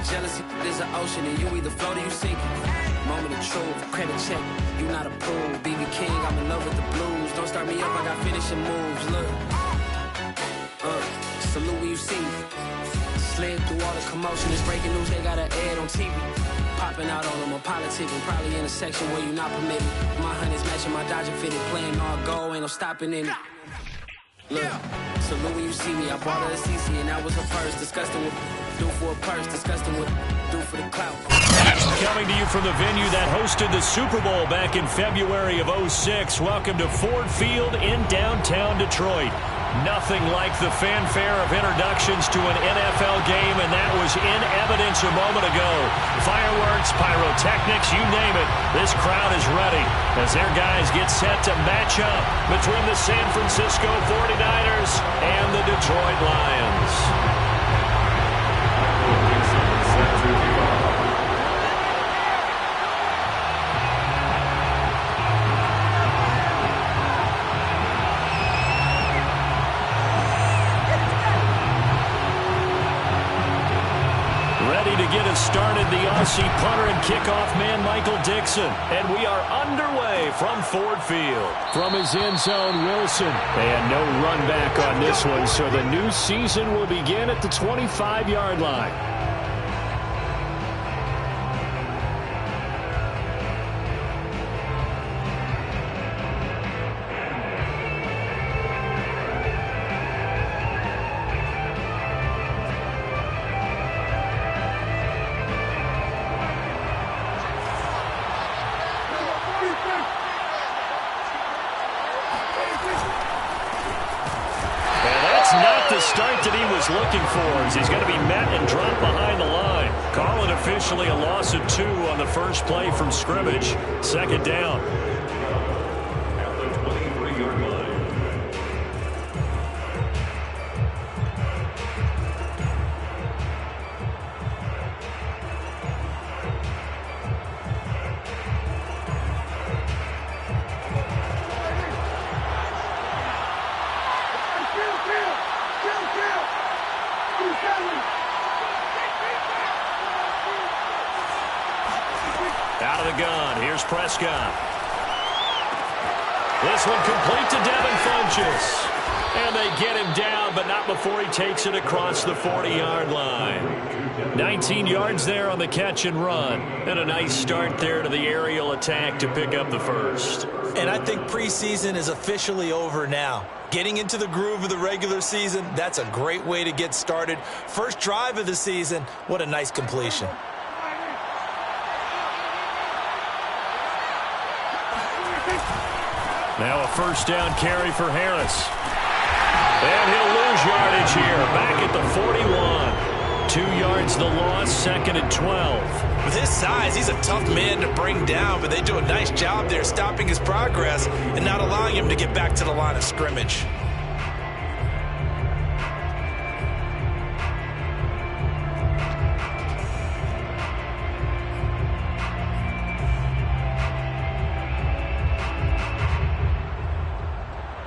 Jealousy is an ocean, and you either float or you sink it. Moment of truth, credit check, you not approved. BB King, I'm in love with the blues. Don't start me up, I got finishing moves. Look, salute when you see me. Slid through all the commotion, it's breaking news, they got an ad on TV. Popping out on them on politicking, probably in a section where you not permitted. My honey's matching my Dodger fitted, playing all goal, ain't no stopping in it. Look, salute when you see me, I bought her a CC and that was her purse. Disgusting with do for a purse, disgusting with do for the clout. Coming to you from the venue that hosted the Super Bowl back in February of '06. Welcome to Ford Field in downtown Detroit. Nothing like the fanfare of introductions to an NFL game, and that was in evidence a moment ago. Fireworks, pyrotechnics, you name it. This crowd is ready as their guys get set to match up between the San Francisco 49ers and the Detroit Lions. Get us started, the Aussie punter and kickoff man, Michael Dixon. And we are underway from Ford Field. From his end zone, Wilson. And no run back on this one, so the new season will begin at the 25-yard line. Looking for as he's going to be met and dropped behind the line. Call it officially a loss of 2 on the first play from scrimmage. Second down. At the 23-yard line. Out of the gun, here's Prescott. This one complete to Devin Funchess. And they get him down, but not before he takes it across the 40-yard line. 19 yards there on the catch and run. And a nice start there to the aerial attack to pick up the first. And I think preseason is officially over now. Getting into the groove of the regular season, that's a great way to get started. First drive of the season, what a nice completion. Now a first down carry for Harris. And he'll lose yardage here, back at the 41. 2 yards the loss, second and 12. With his size, he's a tough man to bring down, but they do a nice job there stopping his progress and not allowing him to get back to the line of scrimmage.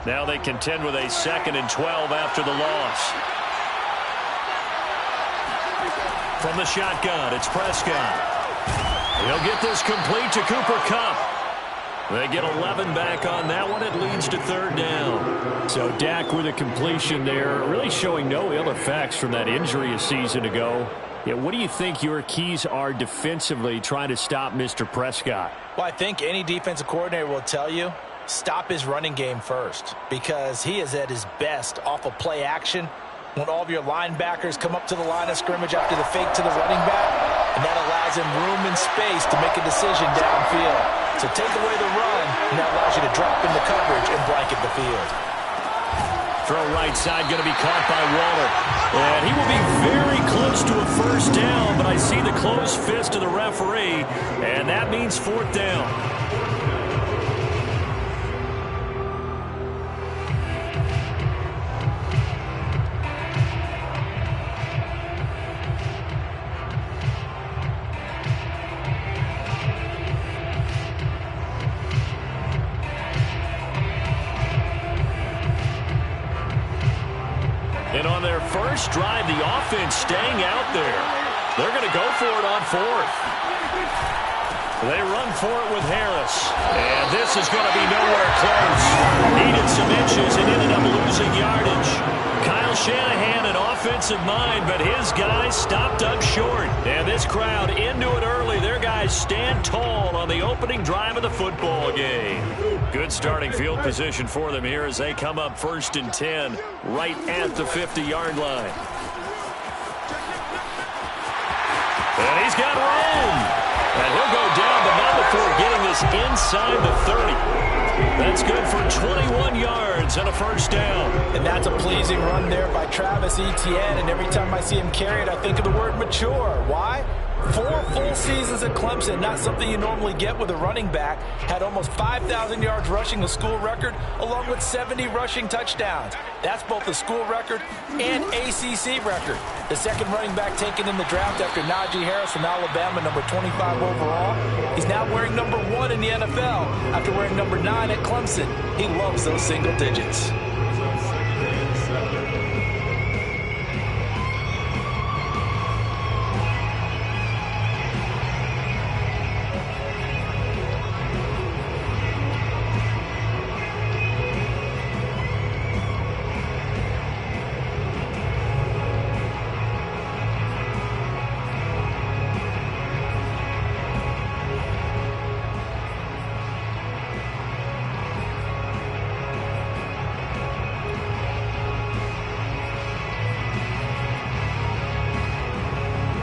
Now they contend with a second and 12 after the loss. From the shotgun, it's Prescott. He'll get this complete to Cooper Kupp. They get 11 back on that one. It leads to third down. So Dak with a completion there, really showing no ill effects from that injury a season ago. Yeah, what do you think your keys are defensively trying to stop Mr. Prescott? Well, I think any defensive coordinator will tell you, stop his running game first, because he is at his best off of play action when all of your linebackers come up to the line of scrimmage after the fake to the running back, and that allows him room and space to make a decision downfield. So take away the run, and that allows you to drop into coverage and blanket the field. Throw right side, going to be caught by Waller. And he will be very close to a first down, but I see the closed fist of the referee, and that means fourth down. And on their first drive, the offense staying out there. They're going to go for it on fourth. They run for it with Harris. And this is going to be nowhere close. Needed some inches and ended up losing yardage. Kyle Shanahan, an offensive mind, but his guys stopped up short. And this crowd into it early. Their guys stand tall on the opening drive of the football game. Good starting field position for them here as they come up 1st and 10 right at the 50-yard line. And he's got room. And he'll go down, but not before getting this inside the 30. That's good for 21 yards and a first down. And that's a pleasing run there by Travis Etienne. And every time I see him carry it, I think of the word mature. Why? 4 full seasons at Clemson, not something you normally get with a running back. Had almost 5,000 yards rushing, the school record, along with 70 rushing touchdowns. That's both the school record and ACC record. The second running back taken in the draft after Najee Harris from Alabama, number 25 overall. He's now wearing number 1 in the NFL after wearing number 9 at Clemson. He loves those single digits.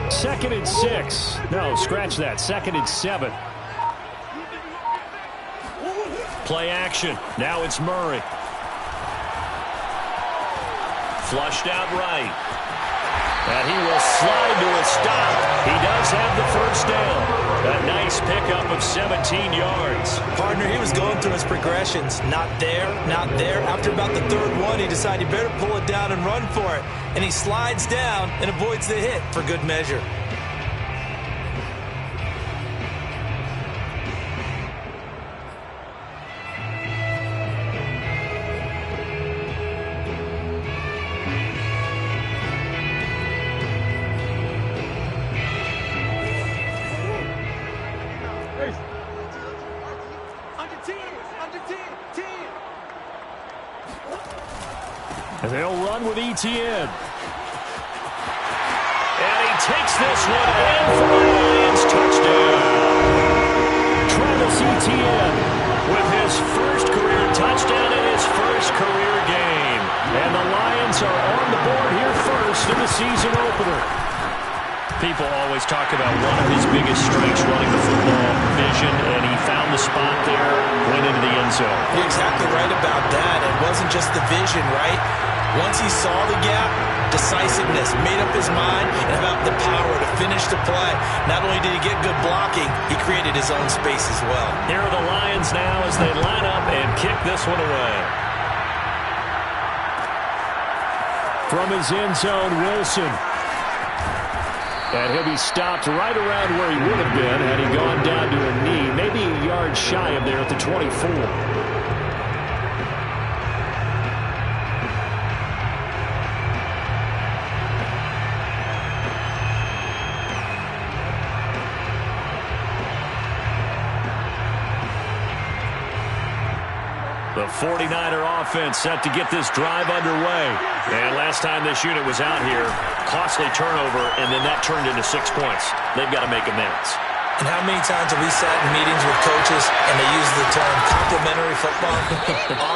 Second and 6. No, scratch that. 2nd and 7. Play action. Now it's Murray. Flushed out right. And he will slide to a stop. He does have the first down. A nice pickup of 17 yards. Partner, he was going through his progressions. Not there, not there. After about the 3rd one, he decided he better pull it down and run for it. And he slides down and avoids the hit for good measure. And they'll run with Etienne. And he takes this one in for the Lions touchdown. Travis Etienne with his first career touchdown in his first career game. And the Lions are on the board here first in the season opener. People always talk about one of his biggest strengths, running the football, vision, and he found the spot there, went into the end zone. You're exactly right about that. It wasn't just the vision, right? Once he saw the gap, decisiveness, made up his mind, and about the power to finish the play. Not only did he get good blocking, he created his own space as well. Here are the Lions now as they line up and kick this one away. From his end zone, Wilson. And he'll be stopped right around where he would have been had he gone down to a knee, maybe a yard shy of there at the 24. The 49er offense set to get this drive underway. And last time this unit was out here, costly turnover, and then that turned into 6 points. They've got to make amends. And how many times have we sat in meetings with coaches and they use the term complementary football?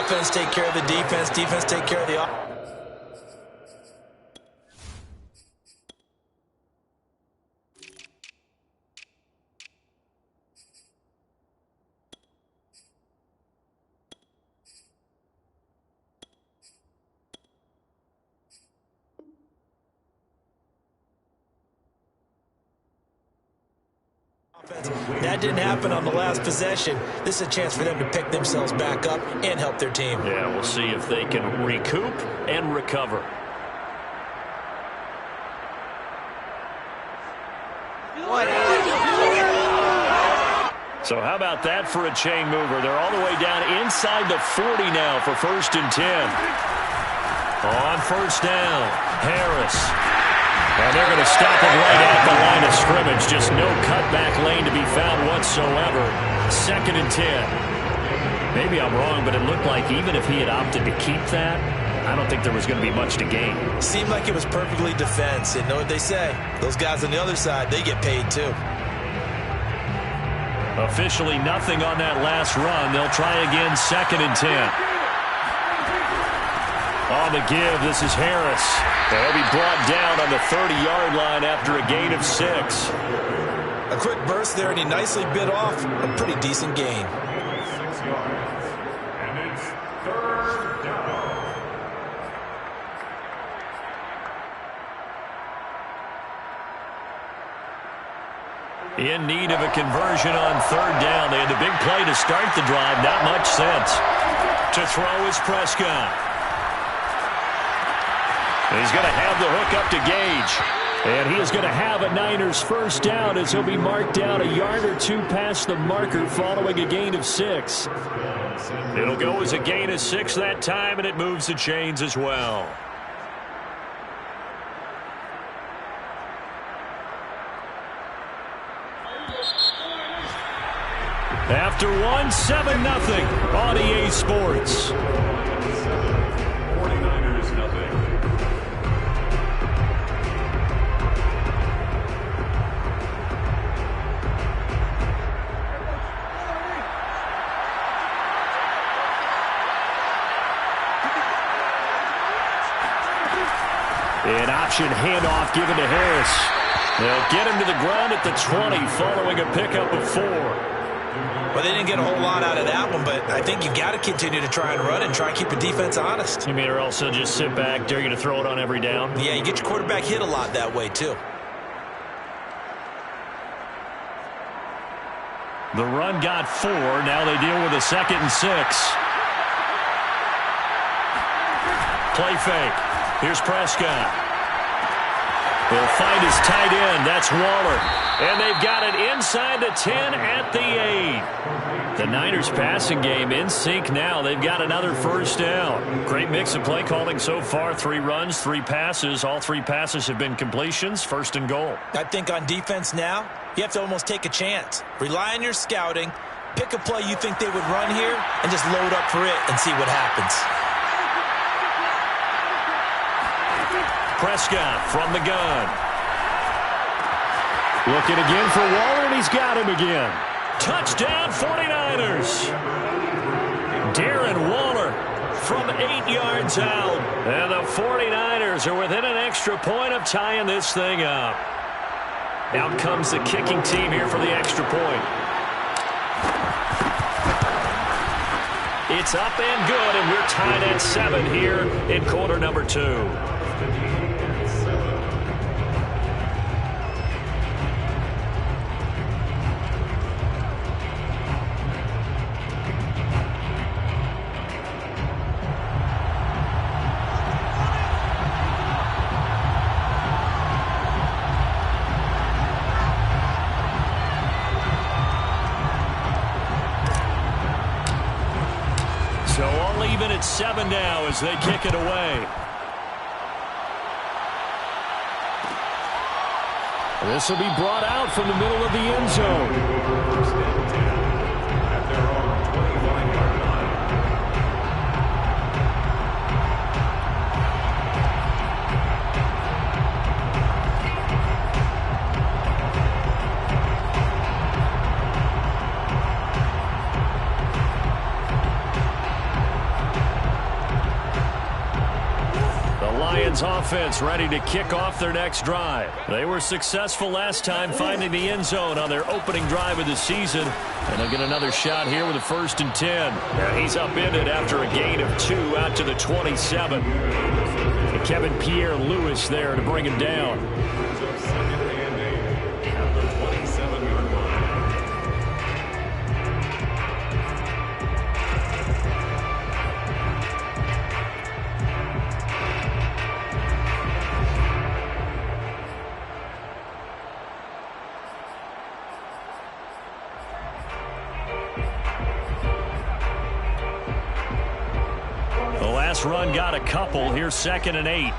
Offense take care of the defense, defense take care of the offense. That didn't happen on the last possession. This is a chance for them to pick themselves back up and help their team. Yeah, we'll see if they can recoup and recover. So how about that for a chain mover? They're all the way down inside the 40 now for 1st and 10. On 1st down, Harris. And they're going to stop him right at the line of scrimmage. Just no cutback lane to be found whatsoever. 2nd and 10. Maybe I'm wrong, but it looked like even if he had opted to keep that, I don't think there was going to be much to gain. Seemed like it was perfectly defense. And know what they say? Those guys on the other side, they get paid too. Officially nothing on that last run. They'll try again, 2nd and 10. On the give, this is Harris. He'll be brought down on the 30-yard line after a gain of 6. A quick burst there, and he nicely bit off a pretty decent gain. 6 yards. And it's 3rd down. In need of a conversion on 3rd down. They had the big play to start the drive. Not much sense. To throw is Prescott. He's going to have the hook up to Gage. And he is going to have a Niners first down as he'll be marked down a yard or 2 past the marker following a gain of 6. It'll go as a gain of 6 that time, and it moves the chains as well. After 1, 7-0 on EA Sports. 49ers nothing. An option handoff given to Harris. They'll get him to the ground at the 20 following a pickup of 4. Well, they didn't get a whole lot out of that one, but I think you've got to continue to try and run and try and keep the defense honest. You mean or else they'll just sit back, dare you to throw it on every down? Yeah, you get your quarterback hit a lot that way, too. The run got 4. Now they deal with a 2nd and 6. Play fake. Here's Prescott. He'll find his tight end. That's Waller. And they've got it inside the 10 at the 8. The Niners passing game in sync now. They've got another first down. Great mix of play calling so far. 3 runs, 3 passes. All 3 passes have been completions. 1st and goal. I think on defense now, you have to almost take a chance. Rely on your scouting. Pick a play you think they would run here and just load up for it and see what happens. Prescott from the gun. Looking again for Waller, and he's got him again. Touchdown 49ers. Darren Waller from 8 yards out. And the 49ers are within an extra point of tying this thing up. Out comes the kicking team here for the extra point. It's up and good, and we're tied at 7 here in quarter number 2. So all even at 7 now as they kick it away. This will be brought out from the middle of the end zone. 1st and 10 at their own 25-yard line. Lions offense ready to kick off their next drive. They were successful last time finding the end zone on their opening drive of the season. And they'll get another shot here with a 1st and 10. Now he's upended after a gain of 2 out to the 27. And Kevin Pierre-Louis there to bring him down. Run got a couple. Here's 2nd and 8.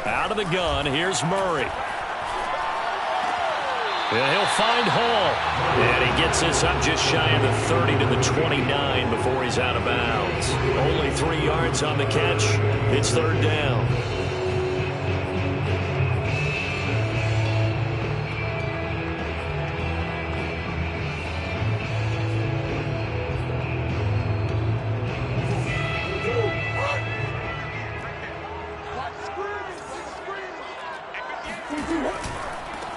Out of the gun, here's Murray. And he'll find Hall. And he gets this up just shy of the 30 to the 29 before he's out of bounds. Only 3 yards on the catch. It's third down.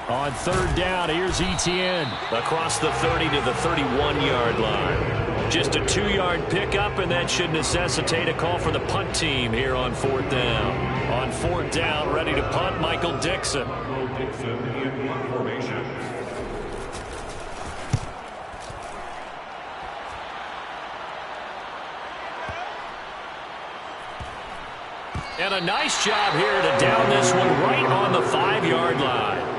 On third down, here's Etienne across the 30 to the 31-yard line. Just a 2-yard pickup, and that should necessitate a call for the punt team here on fourth down. On fourth down, ready to punt, Michael Dixon. Dixon in punt formation. And a nice job here to down this one right on the 5-yard line.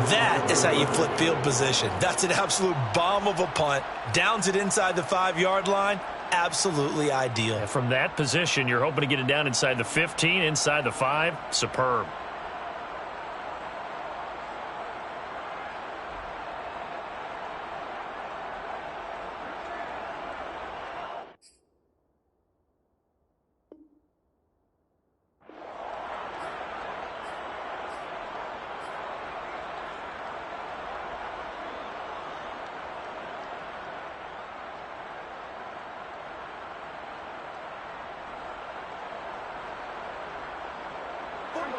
That is how you flip field position. That's an absolute bomb of a punt. Downs it inside the 5-yard line. Absolutely ideal. And from that position, you're hoping to get it down inside the 15, inside the 5. Superb.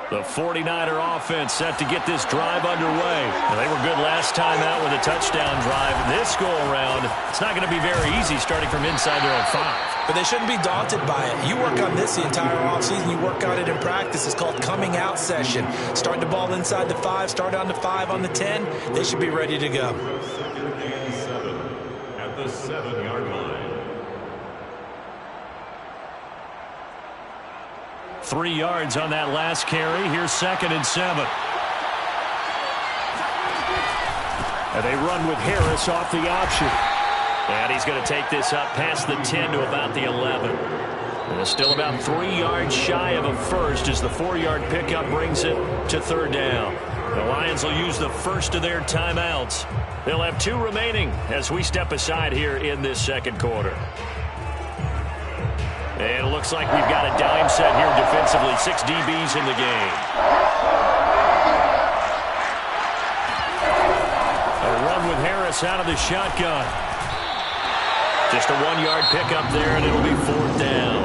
The 49er offense set to get this drive underway. They were good last time out with a touchdown drive. This go-around, it's not going to be very easy starting from inside their own 5. But they shouldn't be daunted by it. You work on this the entire offseason. You work on it in practice. It's called coming out session. Start the ball inside the 5, start on the 5, on the 10. They should be ready to go. Second and 7 at the 7-yard line. 3 yards on that last carry. Here's 2nd and 7. And they run with Harris off the option. And he's going to take this up past the 10 to about the 11. And it's still about 3 yards shy of a first as the 4-yard pickup brings it to third down. The Lions will use the first of their timeouts. They'll have 2 remaining as we step aside here in this second quarter. And it looks like we've got a dime set here defensively. 6 DBs in the game. A run with Harris out of the shotgun. Just a 1-yard pickup there, and it'll be fourth down.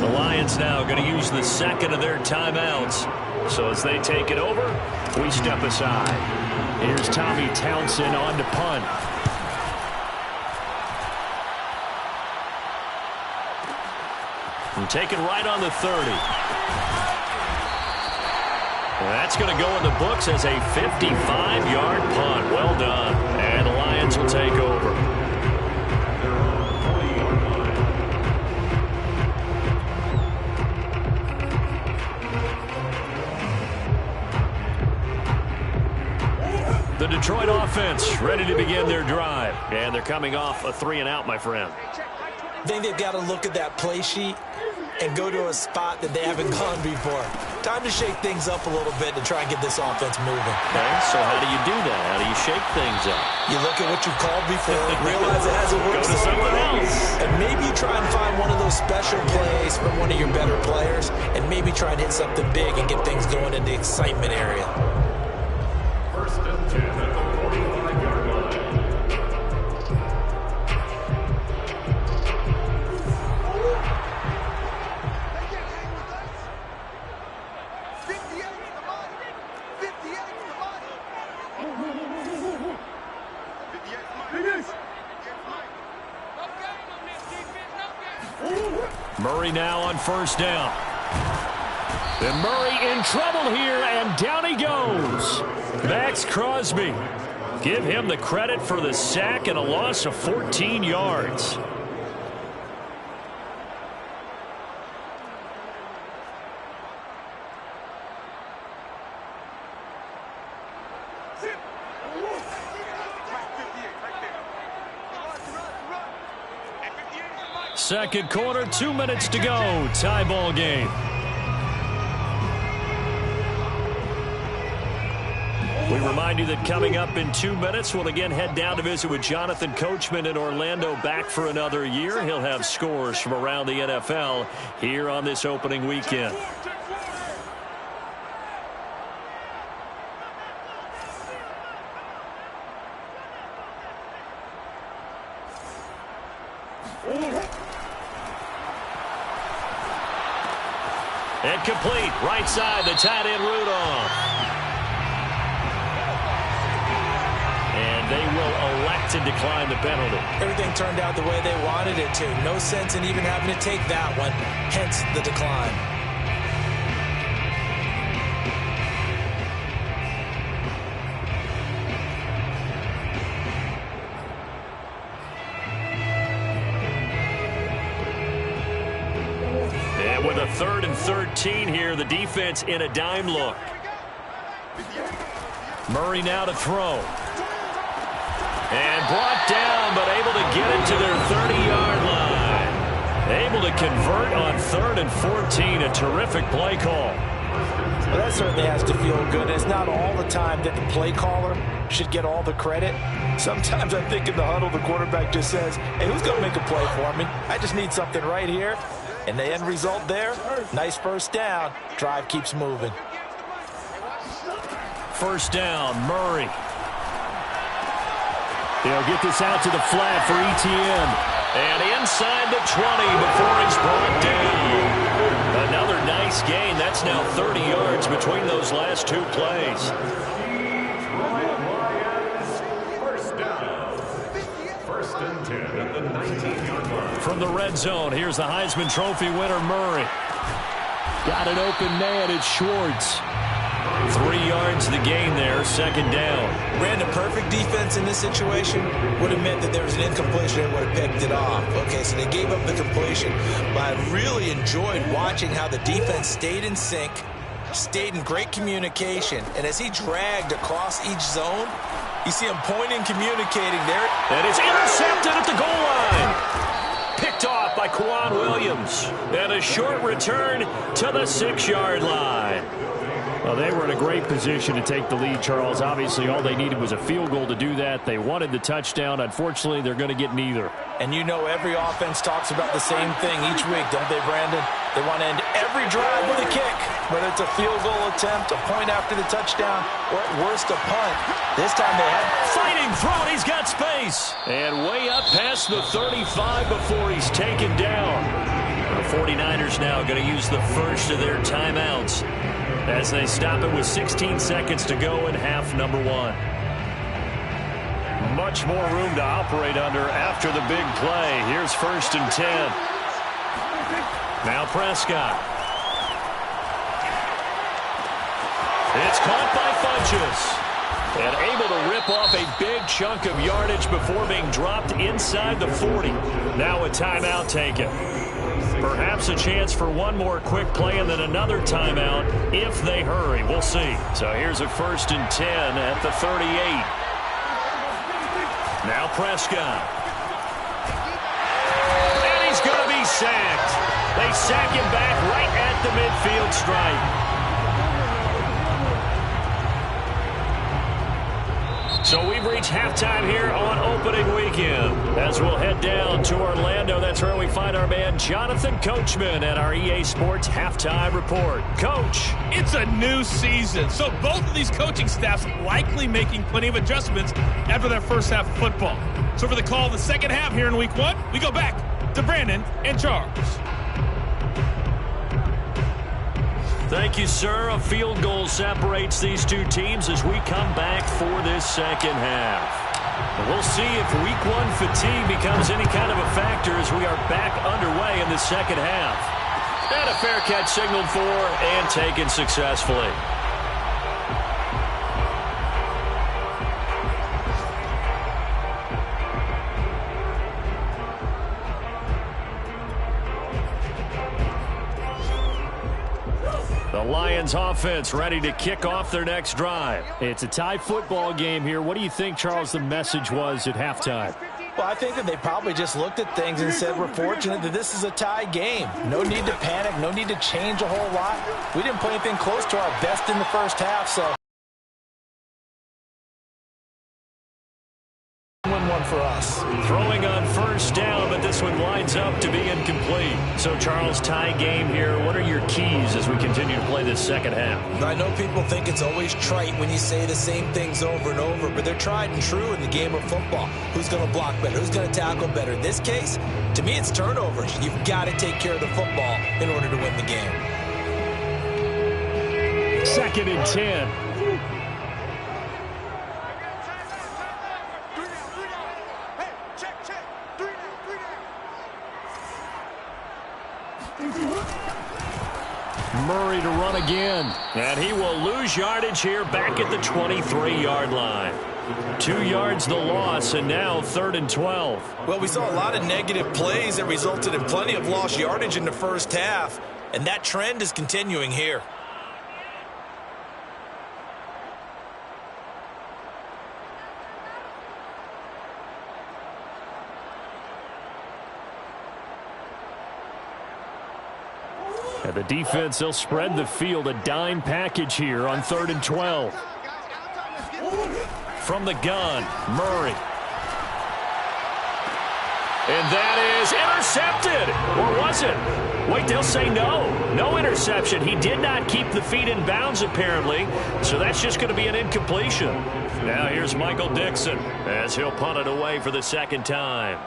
The Lions now going to use the second of their timeouts. So as they take it over, we step aside. Here's Tommy Townsend on to punt. And taken right on the 30. Well, that's going to go in the books as a 55-yard punt. Well done. And the Lions will take over. The Detroit offense ready to begin their drive. And they're coming off a 3-and-out, my friend. I think they've got to look at that play sheet and go to a spot that they haven't gone before. Time to shake things up a little bit to try and get this offense moving. Okay, so how do you do that? How do you shake things up? You look at what you've called before, realize it hasn't worked Go to something else. And maybe you try and find one of those special plays from one of your better players, and maybe try and hit something big and get things going in the excitement area. First and 10 at the 45-yard line. Murray now on first down. And Murray in trouble here, and down he goes. Max Crosby. Give him the credit for the sack and a loss of 14 yards. Second quarter, 2 minutes to go. Tie ball game. We remind you that coming up in 2 minutes, we'll again head down to visit with Jonathan Coachman in Orlando, back for another year. He'll have scores from around the NFL here on this opening weekend. And complete, right side, the tight end Rudolph. And they will elect to decline the penalty. Everything turned out the way they wanted it to. No sense in even having to take that one, hence the decline. With a 3rd and 13 here, the defense in a dime look. Murray now to throw. And brought down, but able to get it to their 30-yard line. Able to convert on 3rd and 14. A terrific play call. Well, that certainly has to feel good. It's not all the time that the play caller should get all the credit. Sometimes I think in the huddle, the quarterback just says, hey, who's going to make a play for me? I just need something right here. And the end result there, nice first down. Drive keeps moving. First down, Murray. They'll get this out to the flat for Etienne. And inside the 20 before he's brought down. Another nice gain. That's now 30 yards between those last 2 plays. First and 10 at the 19-yard line. From the red zone, here's the Heisman Trophy winner, Murray. Got an open man, it's Schwartz. 3 yards the gain there, second down. Brandon, perfect defense in this situation would have meant that there was an incompletion and would have picked it off. Okay, so they gave up the completion. But I really enjoyed watching how the defense stayed in sync, stayed in great communication, and as he dragged across each zone, you see him pointing, communicating there. And it's intercepted at the goal line. Picked off by Quan Williams. And a short return to the 6-yard line. Well, they were in a great position to take the lead, Charles. Obviously, all they needed was a field goal to do that. They wanted the touchdown. Unfortunately, they're going to get neither. And you know every offense talks about the same thing each week, don't they, Brandon? They want to end every drive with a kick, whether it's a field goal attempt, a point after the touchdown, or at worst a punt. This time they had fighting through it. He's got space. And way up past the 35 before he's taken down. The 49ers now going to use the first of their timeouts as they stop it with 16 seconds to go in half number 1. Much more room to operate under after the big play. Here's 1st and 10. Now Prescott. It's caught by Funchess. And able to rip off a big chunk of yardage before being dropped inside the 40. Now a timeout taken. Perhaps a chance for one more quick play and then another timeout if they hurry. We'll see. So here's a 1st and 10 at the 38. Now Prescott. And he's going to be sacked. They sack him back right at the midfield stripe. So we've reached halftime here on opening weekend. As we'll head down to Orlando, that's where we find our man Jonathan Coachman at our EA Sports Halftime Report. Coach. It's a new season, so both of these coaching staffs likely making plenty of adjustments after their first half of football. So for the call of the second half here in week 1, we go back to Brandon and Charles. Thank you, sir. A field goal separates these two teams as we come back for this second half. And we'll see if week 1 fatigue becomes any kind of a factor as we are back underway in the second half. And a fair catch signaled for and taken successfully. The Lions offense ready to kick off their next drive. It's a tie football game here. What do you think, Charles, the message was at halftime? Well, I think that they probably just looked at things and said, we're fortunate that this is a tie game. No need to panic, no need to change a whole lot. We didn't play anything close to our best in the first half, so one for us. Throwing on first down, but this one lines up to be incomplete. So, Charles, tie game here. What are your keys as we continue to play this second half? I know people think it's always trite when you say the same things over and over, but they're tried and true in the game of football. Who's going to block better? Who's going to tackle better? In this case, to me, it's turnovers. You've got to take care of the football in order to win the game. 2nd and 10. Murray to run again. And he will lose yardage here back at the 23-yard line. 2 yards the loss, and now 3rd and 12. Well, we saw a lot of negative plays that resulted in plenty of lost yardage in the first half, and that trend is continuing here. And the defense, they'll spread the field, a dime package here on 3rd and 12. From the gun, Murray. And that is intercepted. Or was it? Wait, they'll say no. No interception. He did not keep the feet in bounds, apparently. So that's just going to be an incompletion. Now here's Michael Dixon as he'll punt it away for the second time.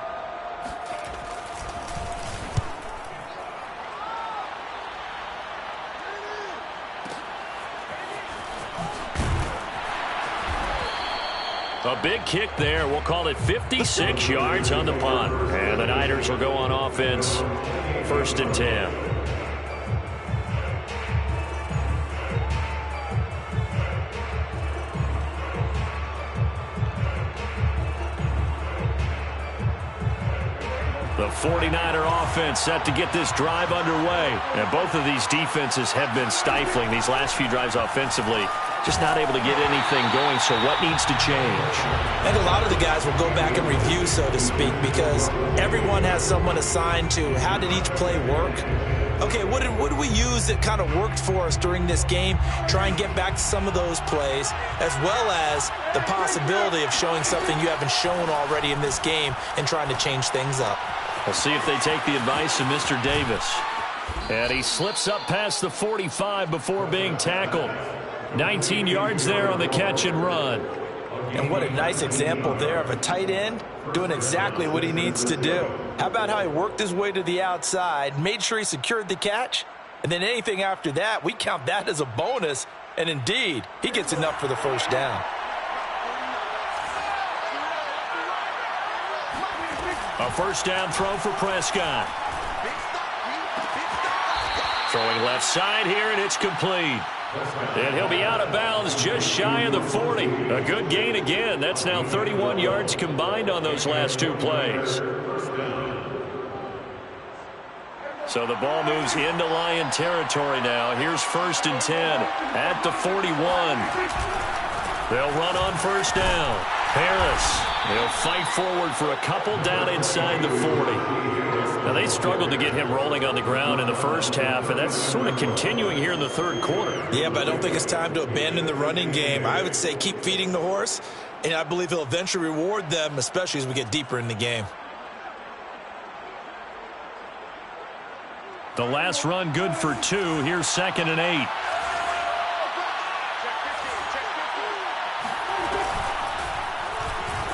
A big kick there. We'll call it 56 yards on the punt. And the Niners will go on offense. 1st and 10. The 49er offense set to get this drive underway. And both of these defenses have been stifling these last few drives offensively. Just not able to get anything going, so what needs to change? And a lot of the guys will go back and review, so to speak, because everyone has someone assigned to how did each play work. Okay, what did we use that kind of worked for us during this game? Try and get back to some of those plays, as well as the possibility of showing something you haven't shown already in this game and trying to change things up. We'll see if they take the advice of Mr. Davis. And he slips up past the 45 before being tackled. 19 yards there on the catch and run. And what a nice example there of a tight end doing exactly what he needs to do. How about how he worked his way to the outside, made sure he secured the catch, and then anything after that, we count that as a bonus, and indeed, he gets enough for the first down. A first down throw for Prescott. Throwing left side here, and it's complete. And he'll be out of bounds just shy of the 40. A good gain again. That's now 31 yards combined on those last 2 plays. So the ball moves into Lion territory now. Here's 1st and 10 at the 41. They'll run on first down. Harris, they'll fight forward for a couple down inside the 40. Now, they struggled to get him rolling on the ground in the first half, and that's sort of continuing here in the 3rd quarter. Yeah, but I don't think it's time to abandon the running game. I would say keep feeding the horse, and I believe he'll eventually reward them, especially as we get deeper in the game. The last run good for 2. Here's 2nd and 8.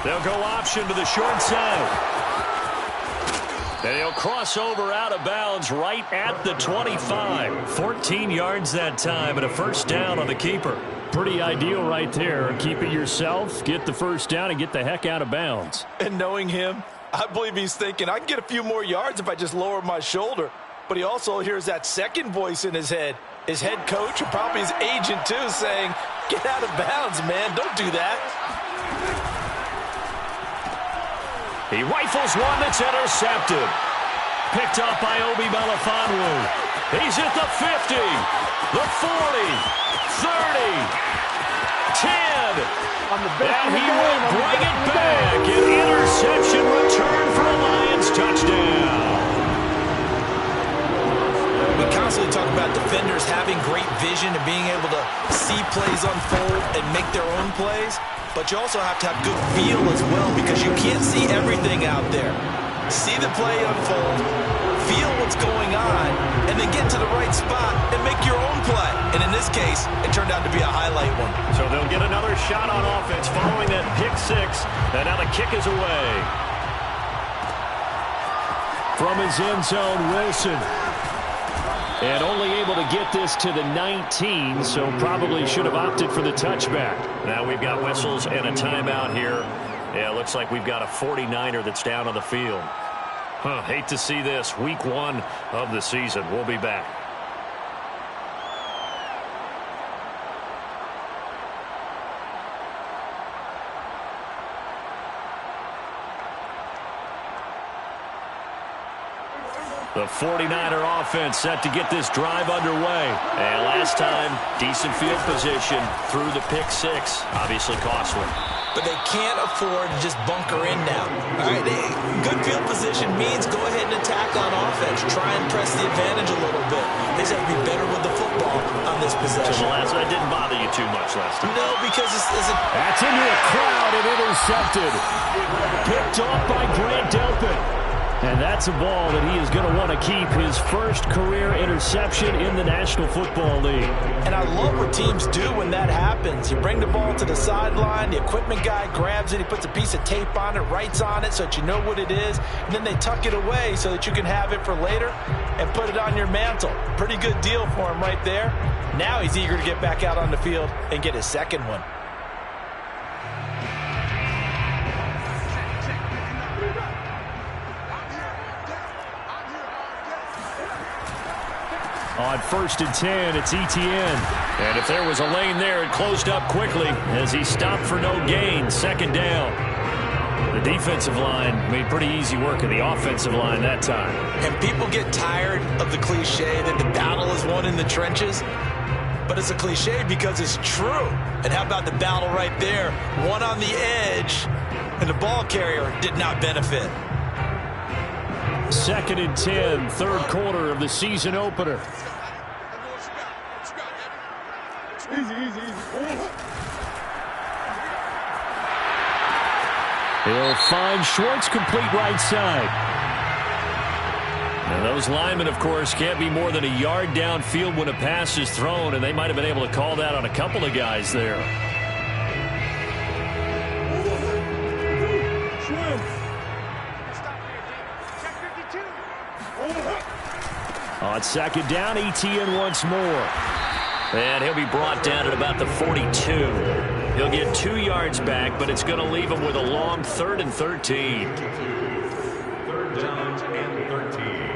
They'll go option to the short side. And he'll cross over out of bounds right at the 25. 14 yards that time and a first down on the keeper. Pretty ideal right there. Keep it yourself, get the first down, and get the heck out of bounds. And knowing him, I believe he's thinking, I can get a few more yards if I just lower my shoulder. But he also hears that second voice in his head. His head coach and probably his agent, too, saying, get out of bounds, man. Don't do that. He rifles one that's intercepted. Picked up by Obi Melifonwu. He's at the 50, the 40, 30, 10. And he will bring it back. An interception return for a Lions touchdown. We constantly talk about defenders having great vision and being able to see plays unfold and make their own plays, but you also have to have good feel as well because you can't see everything out there. See the play unfold, feel what's going on, and then get to the right spot and make your own play. And in this case, it turned out to be a highlight one. So they'll get another shot on offense following that pick six, and now the kick is away. From his end zone, Wilson. And only able to get this to the 19, so probably should have opted for the touchback. Now we've got whistles and a timeout here. Yeah, looks like we've got a 49er that's down on the field. Hate to see this. Week 1 of the season. We'll be back. The 49er offense set to get this drive underway. And last time, decent field position through the pick six. Obviously costly. But they can't afford to just bunker in now. All right, good field position means go ahead and attack on offense. Try and press the advantage a little bit. They just have to be better with the football on this possession. So the last one didn't bother you too much last time. No, because that's into a crowd and intercepted. Picked off by Grant Delpit. And that's a ball that he is going to want to keep, his first career interception in the National Football League. And I love what teams do when that happens. You bring the ball to the sideline, the equipment guy grabs it, he puts a piece of tape on it, writes on it so that you know what it is, and then they tuck it away so that you can have it for later and put it on your mantle. Pretty good deal for him right there. Now he's eager to get back out on the field and get his second one. On 1st and 10, it's Etienne. And if there was a lane there, it closed up quickly as he stopped for no gain. Second down. The defensive line made pretty easy work of the offensive line that time. And people get tired of the cliche that the battle is won in the trenches. But it's a cliche because it's true. And how about the battle right there? One on the edge, and the ball carrier did not benefit. 2nd and 10, third quarter of the season opener. He'll find Schwartz complete right side. And those linemen, of course, can't be more than a yard downfield when a pass is thrown, and they might have been able to call that on a couple of guys there. On 2nd down, Etienne once more. And he'll be brought down at about the 42. He'll get 2 yards back, but it's going to leave him with a long 3rd and 13. 3rd down and 13.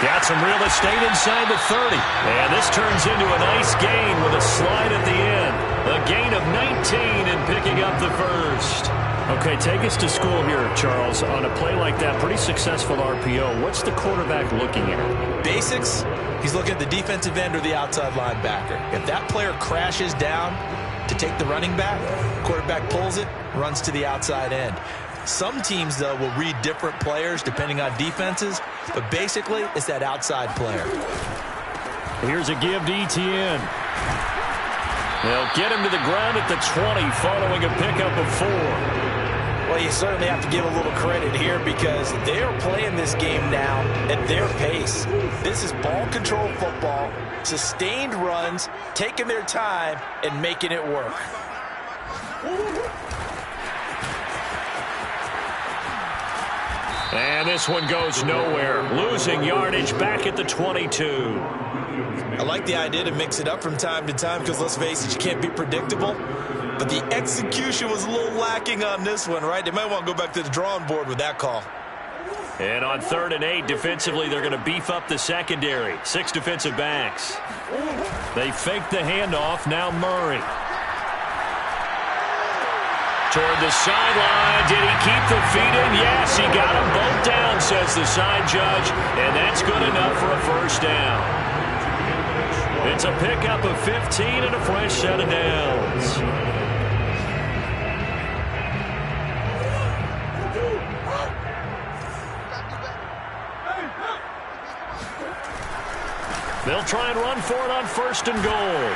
Got some real estate inside the 30. And this turns into a nice gain with a slide at the end. A gain of 19 and picking up the first. Okay, take us to school here, Charles. On a play like that, pretty successful RPO. What's the quarterback looking at? Basics. He's looking at the defensive end or the outside linebacker. If that player crashes down to take the running back, quarterback pulls it, runs to the outside end. Some teams, though, will read different players depending on defenses, but basically it's that outside player. Here's a give to Etienne. They'll get him to the ground at the 20 following a pickup of 4. Well, you certainly have to give a little credit here because they are playing this game now at their pace. This is ball control football, sustained runs, taking their time and making it work. And this one goes nowhere. Losing yardage back at the 22. I like the idea to mix it up from time to time because, let's face it, you can't be predictable. But the execution was a little lacking on this one, right? They might want to go back to the drawing board with that call. And on 3rd and 8, defensively, they're going to beef up the secondary. 6 defensive backs. They fake the handoff. Now Murray. Toward the sideline. Did he keep the feet in? Yes, he got them both down, says the side judge. And that's good enough for a first down. It's a pickup of 15 and a fresh set of downs. try and run for it on 1st and goal.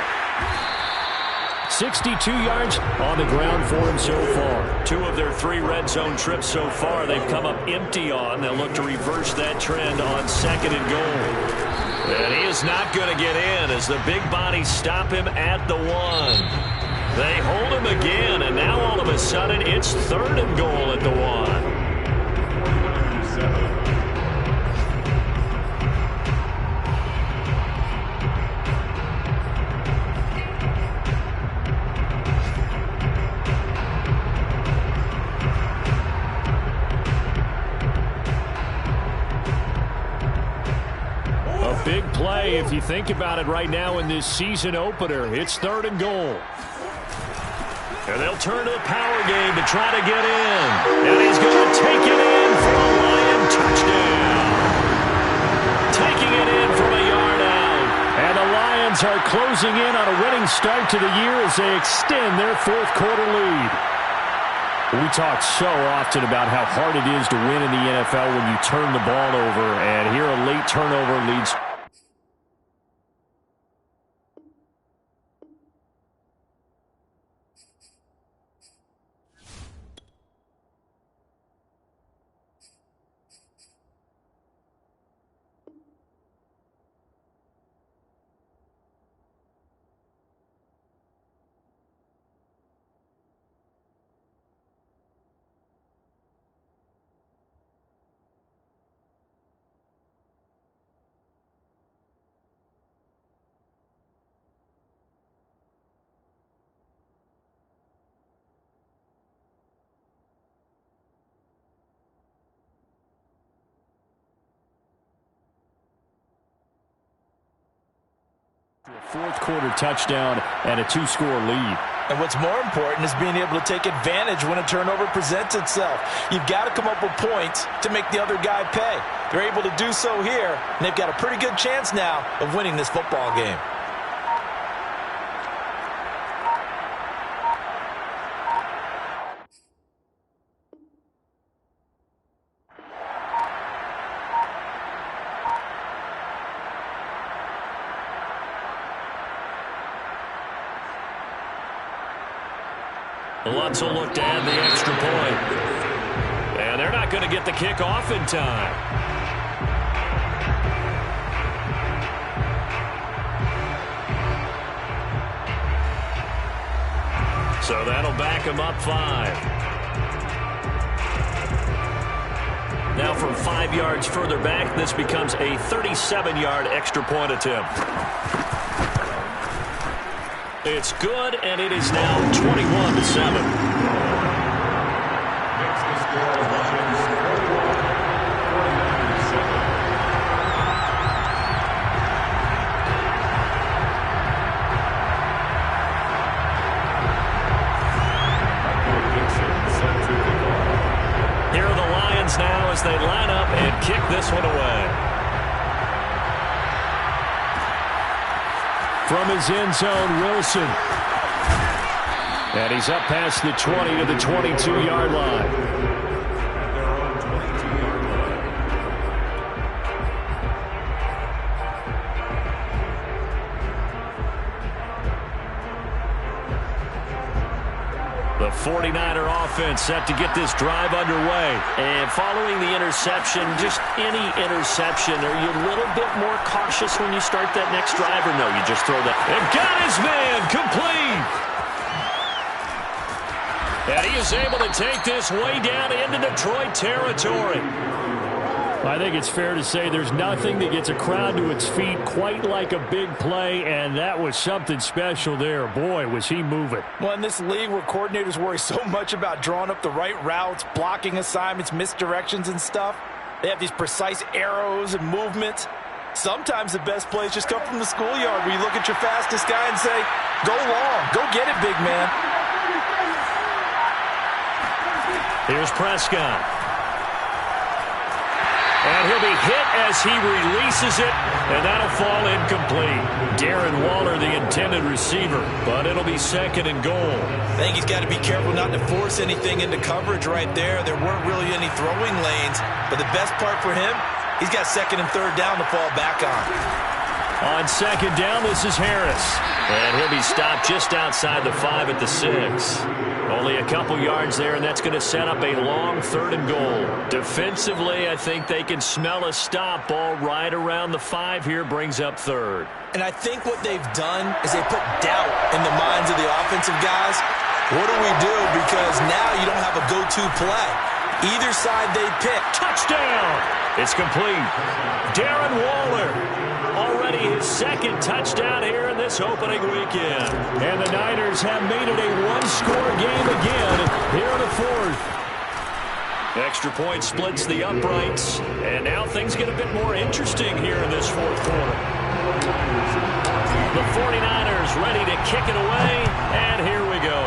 62 yards on the ground for him so far. 2 of their 3 red zone trips so far they've come up empty on. They'll look to reverse that trend on 2nd and goal. And he is not going to get in as the big bodies stop him at the 1. They hold him again, and now all of a sudden it's 3rd and goal at the 1. Big play if you think about it right now in this season opener. It's 3rd and goal. And they'll turn to the power game to try to get in. And he's going to take it in for a Lion touchdown. Taking it in from a yard out. And the Lions are closing in on a winning start to the year as they extend their 4th quarter lead. We talk so often about how hard it is to win in the NFL when you turn the ball over. And here a late turnover leads. A 4th quarter touchdown and a 2-score lead. And what's more important is being able to take advantage when a turnover presents itself. You've got to come up with points to make the other guy pay. They're able to do so here, and they've got a pretty good chance now of winning this football game. Lutz will look to add the extra point. And they're not going to get the kick off in time. So that'll back him up 5. Now from 5 yards further back, this becomes a 37-yard extra point attempt. It's good, and it is now 21-7. Makes the score Lions 49-7. Here are the Lions now as they line up and kick this one away. From his end zone, Wilson. And he's up past the 20 to the 22-yard line. At their own 22-yard line. The 49er offense set to get this drive underway. And following the interception, just any interception, are you a little bit more cautious when you start that next drive, or no, you just throw that? And got his man complete. And he is able to take this way down into Detroit territory. I think it's fair to say there's nothing that gets a crowd to its feet quite like a big play, and that was something special there. Boy, was he moving. Well, in this league where coordinators worry so much about drawing up the right routes, blocking assignments, misdirections and stuff, they have these precise arrows and movements. Sometimes the best plays just come from the schoolyard where you look at your fastest guy and say, go long, go get it, big man. Here's Prescott. And he'll be hit as he releases it, and that'll fall incomplete. Darren Waller, the intended receiver, but it'll be 2nd and goal. I think he's got to be careful not to force anything into coverage right there. There weren't really any throwing lanes, but the best part for him, he's got 2nd and 3rd down to fall back on. On second down, this is Harris. And he'll be stopped just outside the 5 at the 6. Only a couple yards there, and that's going to set up a long 3rd and goal. Defensively, I think they can smell a stop. Ball right around the 5 here brings up 3rd. And I think what they've done is they put doubt in the minds of the offensive guys. What do we do? Because now you don't have a go-to play. Either side they pick. Touchdown! It's complete. Darren Waller. Already his 2nd touchdown here in this opening weekend. And the Niners have made it a one-score game again here in the 4th. Extra point splits the uprights. And now things get a bit more interesting here in this 4th quarter. The 49ers ready to kick it away. And here we go.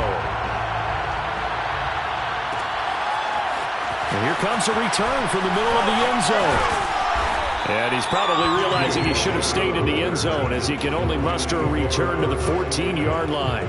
And here comes a return from the middle of the end zone. And he's probably realizing he should have stayed in the end zone as he can only muster a return to the 14-yard line.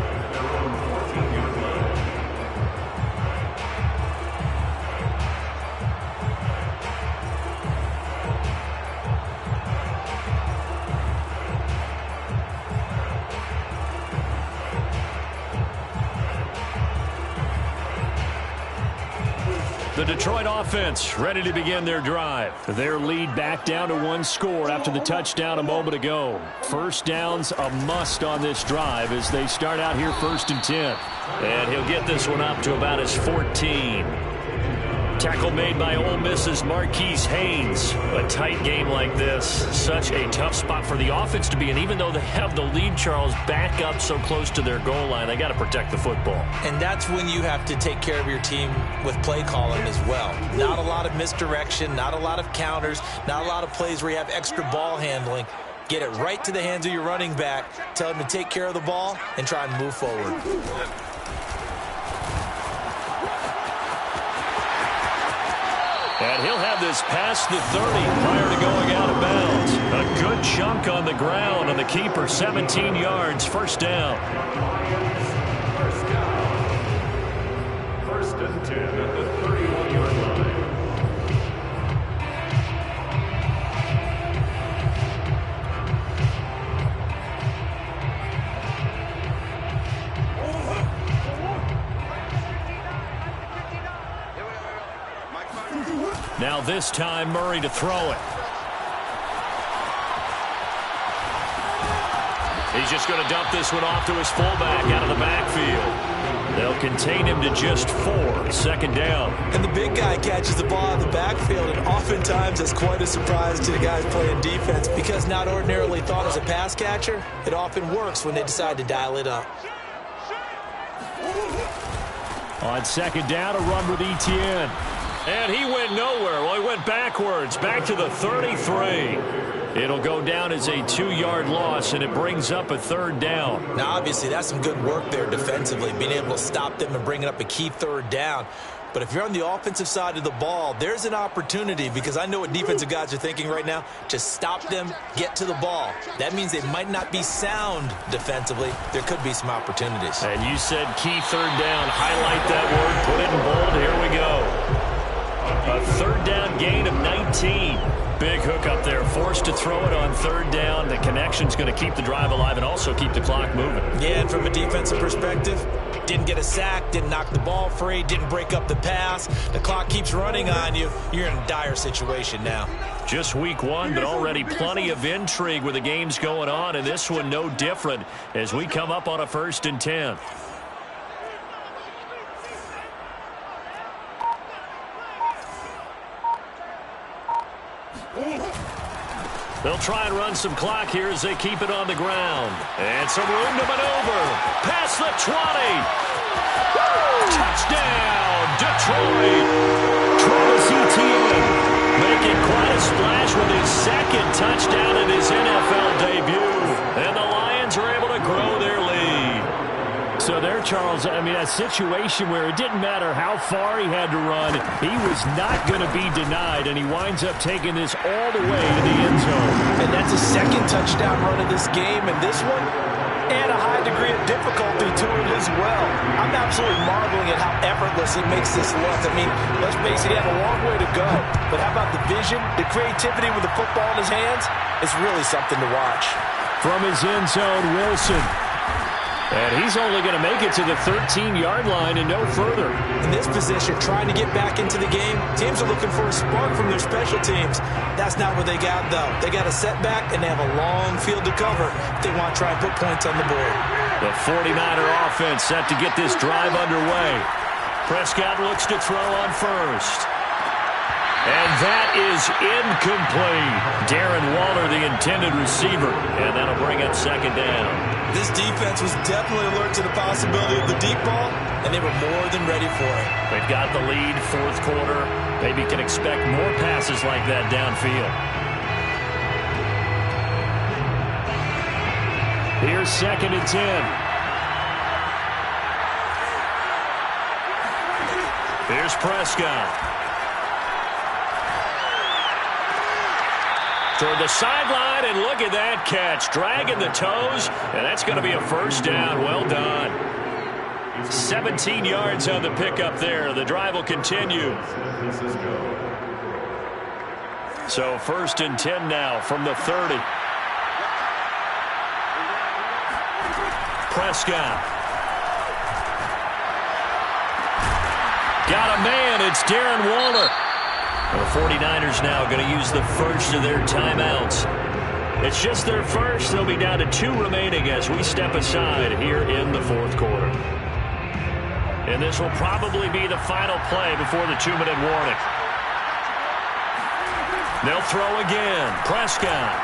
The Detroit offense ready to begin their drive. Their lead back down to 1 score after the touchdown a moment ago. First down's a must on this drive as they start out here 1st and 10. And he'll get this one up to about his 14. Tackle made by Ole Miss's Marquise Haynes. A tight game like this, such a tough spot for the offense to be in. Even though they have the lead, Charles, back up so close to their goal line, they got to protect the football. And that's when you have to take care of your team with play calling as well. Not a lot of misdirection, not a lot of counters, not a lot of plays where you have extra ball handling. Get it right to the hands of your running back, tell him to take care of the ball, and try and move forward. And he'll have this past the 30 prior to going out of bounds. A good chunk on the ground, and the keeper 17 yards, 1st down. 1st and 10 at the 31-yard line. Now this time, Murray to throw it. He's just going to dump this one off to his fullback out of the backfield. They'll contain him to just 4, 2nd down. And the big guy catches the ball out of the backfield, and oftentimes it's quite a surprise to the guys playing defense because not ordinarily thought as a pass catcher, it often works when they decide to dial it up. On 2nd down, a run with Etienne. And he went nowhere. Well, he went backwards, back to the 33. It'll go down as a 2-yard loss, and it brings up a 3rd down. Now, obviously, that's some good work there defensively, being able to stop them and bringing up a key 3rd down. But if you're on the offensive side of the ball, there's an opportunity because I know what defensive guys are thinking right now. Just stop them, get to the ball. That means they might not be sound defensively. There could be some opportunities. And you said key 3rd down. Highlight that word. Put it in bold. Here we go. A 3rd down gain of 19. Big hook up there. Forced to throw it on 3rd down. The connection's going to keep the drive alive and also keep the clock moving. Yeah, and from a defensive perspective, didn't get a sack, didn't knock the ball free, didn't break up the pass. The clock keeps running on you. You're in a dire situation now. Just week 1, but already plenty of intrigue with the games going on, and this one no different as we come up on a 1st and 10. They'll try and run some clock here as they keep it on the ground. And some room to maneuver. Past the 20. Touchdown, Detroit. Travis Etienne making quite a splash with his 2nd touchdown in his NFL debut. And the Lions are able to grow their lead. So there, Charles, I mean, a situation where it didn't matter how far he had to run, he was not going to be denied, and he winds up taking this all the way to the end zone. And that's a 2nd touchdown run of this game, and this one, and a high degree of difficulty to it as well. I'm absolutely marveling at how effortless he makes this look. I mean, let's face it, he had a long way to go. But how about the vision, the creativity with the football in his hands? It's really something to watch. from his end zone, Wilson. And he's only going to make it to the 13-yard line and no further. In this position, trying to get back into the game, teams are looking for a spark from their special teams. That's not what they got, though. They got a setback, and they have a long field to cover if they want to try and put points on the board. The 49er offense set to get this drive underway. Prescott looks to throw on first. And that is incomplete. Darren Waller, the intended receiver, and that'll bring up second down. This defense was definitely alert to the possibility of the deep ball, and they were more than ready for it. They've got the lead, fourth quarter. Maybe can expect more passes like that downfield. Here's 2nd and 10. Here's Prescott. Toward the sideline, and look at that catch. Dragging the toes, and that's going to be a first down. Well done. 17 yards on the pickup there. The drive will continue. So 1st and 10 now from the 30. Prescott. Got a man. It's Darren Waller. The 49ers now going to use the first of their timeouts. It's just their first. They'll be down to 2 remaining as we step aside here in the fourth quarter. And this will probably be the final play before the 2-minute warning. They'll throw again. Prescott.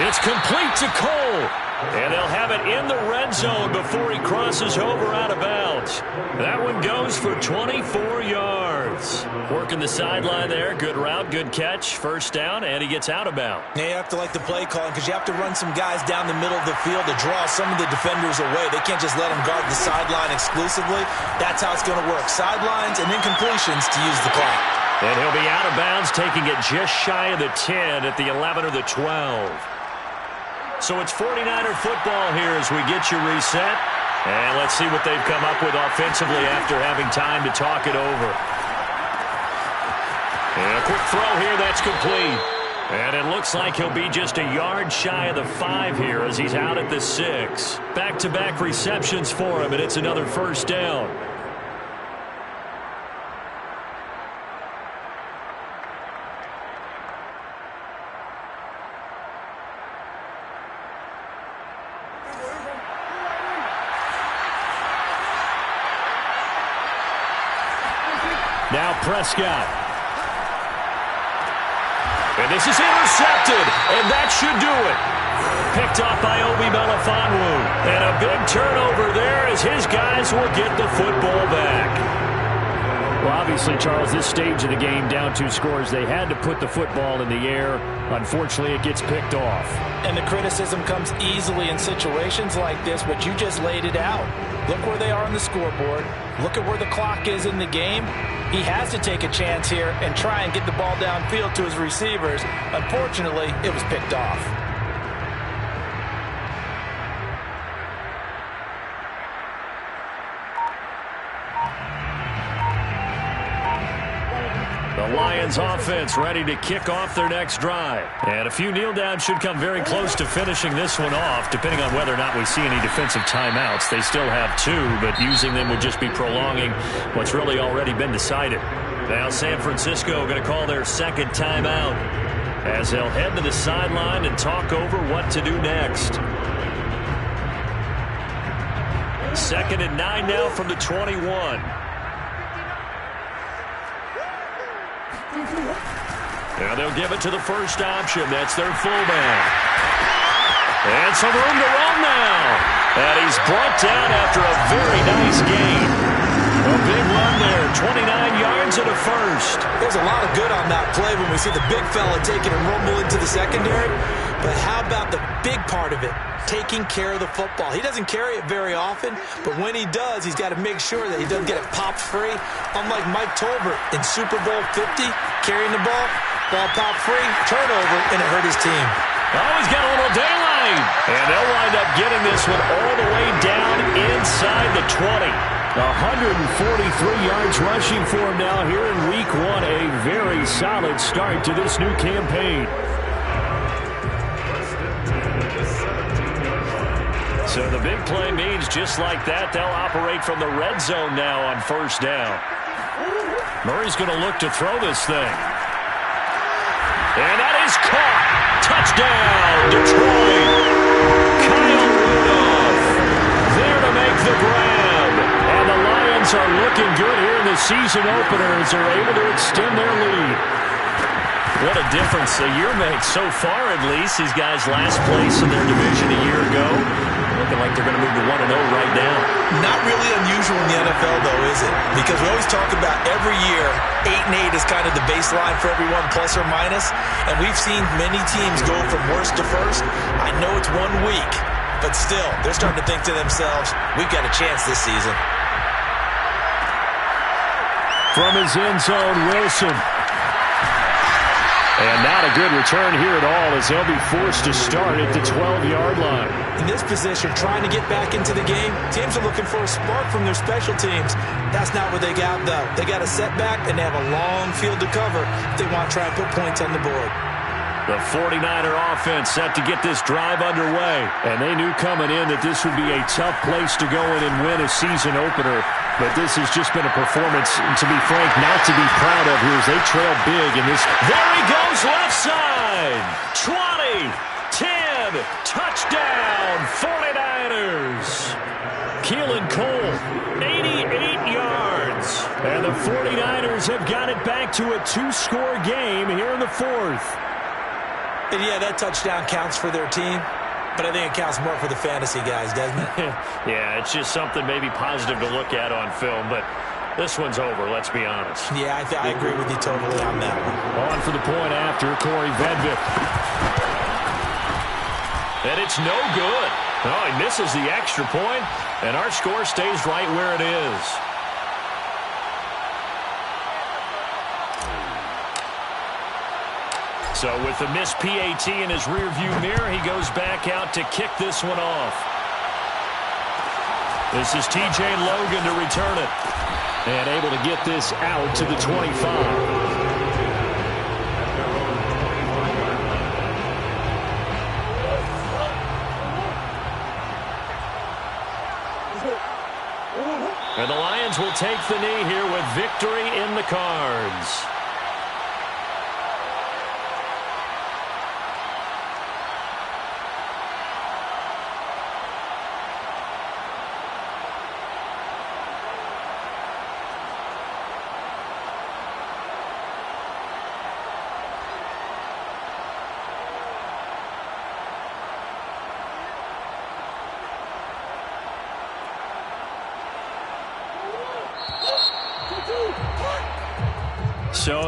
It's complete to Cole. And they'll have it in the red zone before he crosses over out of bounds. That one goes for 24 yards. Working the sideline there. Good route, good catch. First down, and he gets out of bounds. Now you have to like the play calling because you have to run some guys down the middle of the field to draw some of the defenders away. They can't just let them guard the sideline exclusively. That's how it's going to work. Sidelines and incompletions to use the clock. And he'll be out of bounds, taking it just shy of the 10 at the 11 or the 12. So it's 49er football here as we get you reset. And let's see what they've come up with offensively after having time to talk it over. And a quick throw here, that's complete. And it looks like he'll be just a yard shy of the 5 here as he's out at the 6. Back-to-back receptions for him, and it's another first down. Now Prescott. And this is intercepted, and that should do it. Picked off by Obi Melifonwu. And a big turnover there as his guys will get the football back. Well, obviously, Charles, this stage of the game, down 2 scores, they had to put the football in the air. Unfortunately, it gets picked off. And the criticism comes easily in situations like this, but you just laid it out. Look where they are on the scoreboard. Look at where the clock is in the game. He has to take a chance here and try and get the ball downfield to his receivers. Unfortunately, it was picked off. The Lions offense ready to kick off their next drive. And a few kneel downs should come very close to finishing this one off, depending on whether or not we see any defensive timeouts. They still have 2, but using them would just be prolonging what's really already been decided. Now San Francisco going to call their second timeout as they'll head to the sideline and talk over what to do next. 2nd and 9 now from the 21. Now they'll give it to the first option. That's their fullback. And some room to run now. And he's brought down after a very nice gain. A big run there, 29 yards and a first. There's a lot of good on that play when we see the big fella taking a rumble into the secondary. But how about the big part of it, taking care of the football? He doesn't carry it very often, but when he does, he's got to make sure that he doesn't get it popped free. Unlike Mike Tolbert in Super Bowl 50, carrying the ball popped free, turnover, and it hurt his team. Oh, he's got a little daylight. And they'll wind up getting this one all the way down inside the 20. 143 yards rushing for him now here in Week 1. A very solid start to this new campaign. So the big play means just like that, they'll operate from the red zone now on first down. Murray's going to look to throw this thing. And that is caught. Touchdown, Detroit. Kyle Rudolph there to make the grab. And the Lions are looking good here in the season opener as they're able to extend their lead. What a difference a year makes so far, at least. These guys last place in their division a year ago. Looking like they're going to move to 1-0 right now. Not really unusual in the NFL, though, is it? Because we always talk about every year, 8-8 is kind of the baseline for everyone, plus or minus. And we've seen many teams go from worst to first. I know it's 1 week, but still, they're starting to think to themselves, we've got a chance this season. From his end zone, Wilson. And not a good return here at all as they'll be forced to start at the 12-yard line. In this position, trying to get back into the game, teams are looking for a spark from their special teams. That's not what they got, though. They got a setback, and they have a long field to cover if they want to try and put points on the board. The 49er offense set to get this drive underway. And they knew coming in that this would be a tough place to go in and win a season opener. But this has just been a performance, to be frank, not to be proud of here as they trail big in this. There he goes, left side. 20, 10, touchdown, 49ers. Keelan Cole, 88 yards. And the 49ers have got it back to a 2-score game here in the fourth. And yeah, that touchdown counts for their team, but I think it counts more for the fantasy guys, doesn't it? Yeah, it's just something maybe positive to look at on film, but this one's over, let's be honest. Yeah, I agree with you totally on that one. On for the point after, Corey Vedvik. And it's no good. Oh, he misses the extra point, and our score stays right where it is. So with the missed PAT in his rearview mirror, he goes back out to kick this one off. This is TJ Logan to return it. And able to get this out to the 25. And the Lions will take the knee here with victory in the cards.